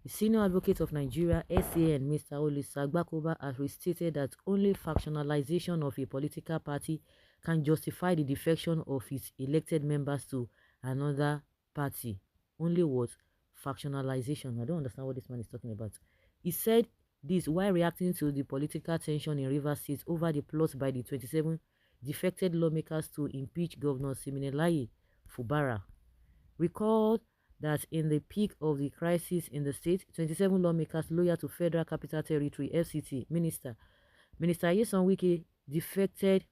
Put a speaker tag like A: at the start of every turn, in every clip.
A: The senior advocate of Nigeria, SAN, Mr. Agbakoba, has restated that only factionalization of a political party can justify the defection of its elected members to another party. Only what? Factionalization. I don't understand what this man is talking about. He said this while reacting to the political tension in Rivers State over the plot by the 27 defected lawmakers to impeach Governor Siminalayi Fubara. Recall that in the peak of the crisis in the state, 27 lawmakers loyal to Federal Capital Territory (FCT) Minister Nyesom Wike defected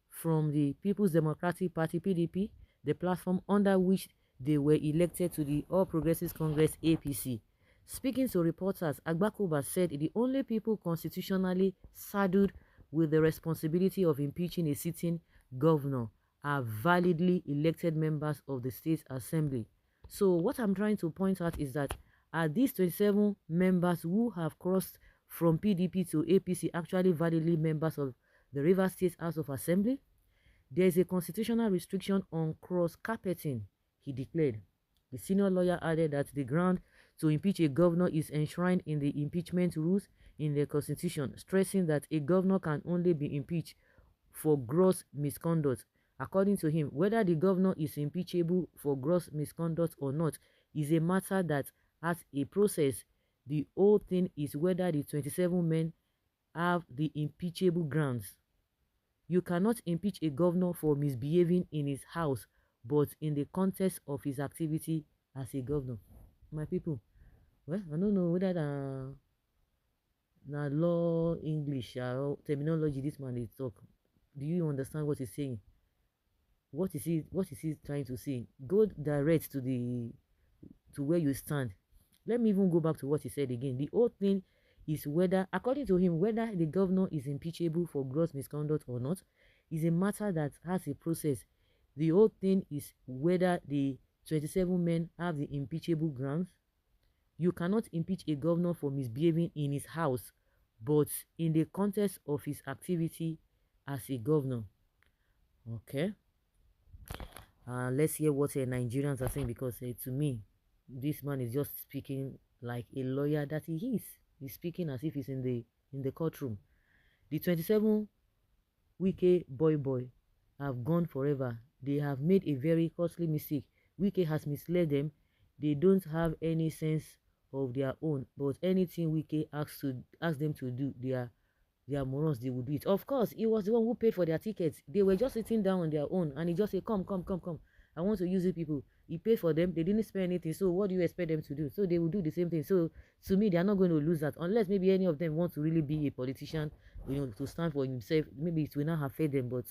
A: from the People's Democratic Party (PDP), the platform under which they were elected to the All Progressives Congress (APC). Speaking to reporters, Agbakoba said the only people constitutionally saddled with the responsibility of impeaching a sitting governor are validly elected members of the state assembly. So what I'm trying to point out is that are these 27 members who have crossed from PDP to APC actually validly members of the Rivers State House of Assembly? There is a constitutional restriction on cross-carpeting, he declared. The senior lawyer added that the ground to impeach a governor is enshrined in the impeachment rules in the Constitution, stressing that a governor can only be impeached for gross misconduct. According to him, whether the governor is impeachable for gross misconduct or not is a matter that has a process. The whole thing is whether the 27 men have the impeachable grounds. You cannot impeach a governor for misbehaving in his house, but in the context of his activity as a governor. My people, well, I don't know whether na law English or terminology this man is talk. Do you understand what he's saying? What is he trying to say? Go direct to where you stand. Let me even go back to what he said again. The whole thing is whether, according to him, whether the governor is impeachable for gross misconduct or not is a matter that has a process. The whole thing is whether the 27 men have the impeachable grounds. You cannot impeach a governor for misbehaving in his house, but in the context of his activity as a governor. Okay. Let's hear what Nigerians are saying, because to me, this man is just speaking like a lawyer that he is. He's speaking as if he's in the courtroom. The 27 Wike boy have gone forever. They have made a very costly mistake. Wike has misled them. They don't have any sense of their own. But anything Wike asks them to do, they are morons, they will do it. Of course, he was the one who paid for their tickets. They were just sitting down on their own, and he just said, come. I want to use you people. He paid for them. They didn't spend anything. So what do you expect them to do? So they will do the same thing. So to me, they are not going to lose that, unless maybe any of them want to really be a politician, to stand for himself. Maybe it will not affect them, but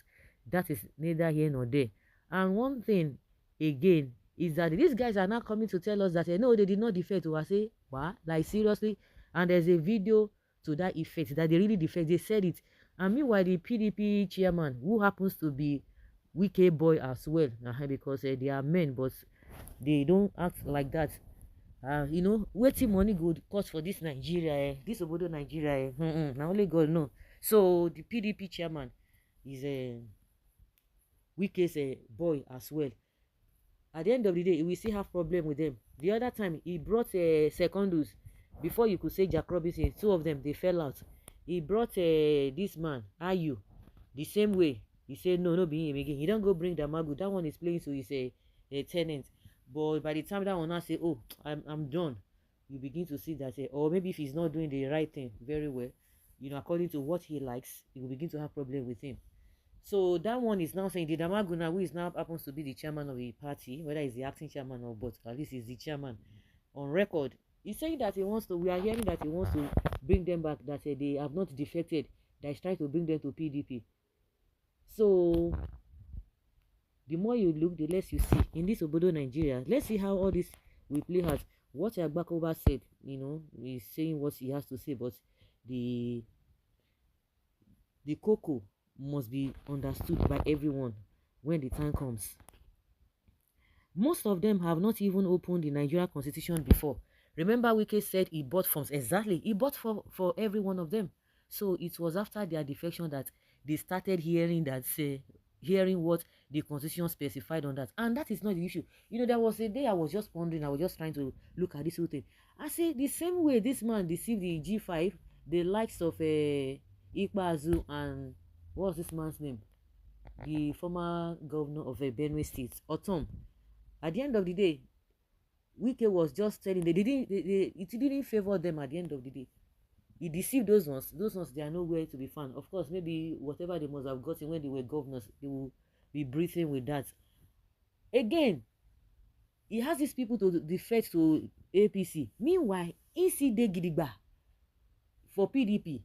A: that is neither here nor there. And one thing again is that these guys are now coming to tell us that no, they did not defect. I say, what? Like seriously? And there's a video to that effect that they really defect. They said it. And meanwhile, the PDP chairman, who happens to be Wike boy as well, because they are men, but they don't act like that. Waiting money good cost for this Nigeria, this obodo Nigeria. Now only God know. So the PDP chairman is Wike's boy as well. At the end of the day, we still have problem with them. The other time he brought Secondus. Before you could say Jack Robinson, two of them, they fell out. He brought this man, Ayu, the same way. He said, no, be him again. He don't go bring Damagu. That one is playing, so he's a tenant. But by the time that one now say, oh, I'm done, you begin to see that, or maybe if he's not doing the right thing very well, according to what he likes, you will begin to have problem with him. So that one is now saying the Damagu now, who is now happens to be the chairman of the party, whether he's the acting chairman or but at least he's the chairman on record. He's saying that we are hearing that he wants to bring them back, that they have not defected, that he's trying to bring them to PDP. So, the more you look, the less you see. In this obodo Nigeria, let's see how all this will play out. What Agbakoba said, he's saying what he has to say, but the cocoa must be understood by everyone when the time comes. Most of them have not even opened the Nigeria Constitution before. Remember, Wike said he bought forms. Exactly. He bought for every one of them. So it was after their defection that they started hearing what the constitution specified on that. And that is not the issue. You know, there was a day I was just pondering, I was just trying to look at this whole thing. I say the same way this man deceived the G5, the likes of Ikpeazu and what was this man's name? The former governor of Benue State, Otom. At the end of the day, Wike was just telling it didn't favor them at the end of the day. He deceived those ones. Those ones, they are nowhere to be found. Of course, maybe whatever they must have gotten when they were governors, they will be breathing with that. Again, he has these people to defect to APC. Meanwhile, ECD Gidigba for PDP.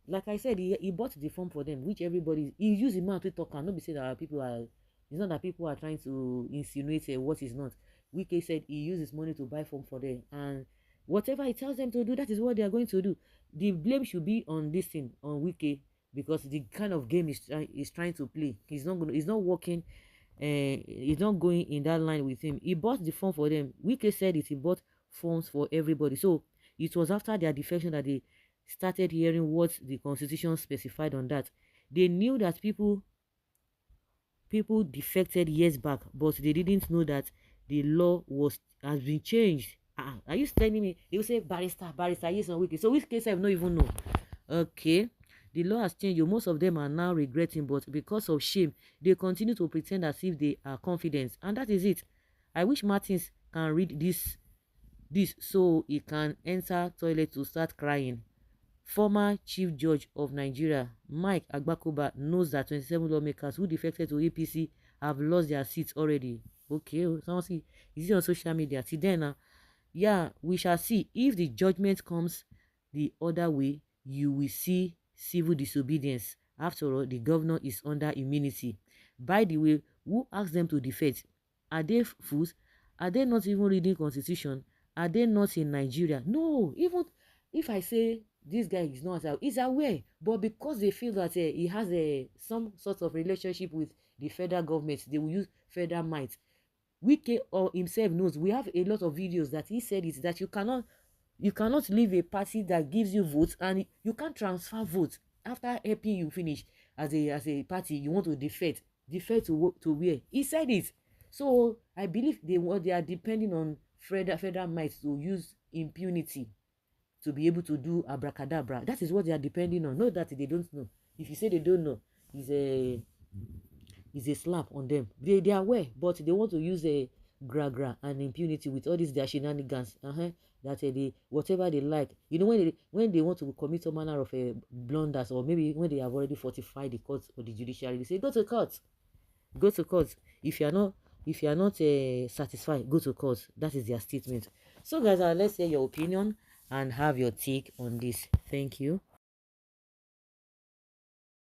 A: Like I said, he bought the form for them, which everybody, he used the man to talk and not be saying that people are, it's not that people are trying to insinuate what is not. Wike said he used his money to buy form for them, and whatever he tells them to do, that is what they are going to do. The blame should be on this thing, on Wike, because the kind of game he's trying to play, he's not working, he's not going in that line with him. He bought the form for them. Wike said it, he bought forms for everybody. So it was after their defection that they started hearing what the constitution specified on that. They knew that people defected years back, but they didn't know that the law has been changed. Are you telling me? They will say barrister, yes, on Wike. So which case I don't even know. Okay, the law has changed. Most of them are now regretting, but because of shame, they continue to pretend as if they are confident, and that is it. I wish Martins can read this so he can enter toilet to start crying. Former Chief Judge of Nigeria, Mike Agbakoba, knows that 27 lawmakers who defected to APC have lost their seats already. Okay, someone see, is it on social media? See then, yeah, we shall see. If the judgment comes the other way, you will see civil disobedience. After all, the governor is under immunity. By the way, who asked them to defect? Are they fools? Are they not even reading constitution? Are they not in Nigeria? No, even if I say this guy is not aware, he's aware, but because they feel that he has some sort of relationship with the federal government, they will use federal might. Wike or himself knows. We have a lot of videos that he said it, that you cannot leave a party that gives you votes, and you can't transfer votes after helping you finish as a party. You want to defect to where? He said it. So I believe they are depending on federal might to use impunity to be able to do abracadabra. That is what they are depending on. Not that they don't know. If you say they don't know, is a slap on them. They are aware, but they want to use a gra and impunity with all these their shenanigans. That they whatever they like. You know, when they want to commit a manner of blunders, or maybe when they have already fortified the courts or the judiciary, they say go to court. Go to court. If you are not satisfied, go to court. That is their statement. So guys, let's hear your opinion and have your take on this. Thank you.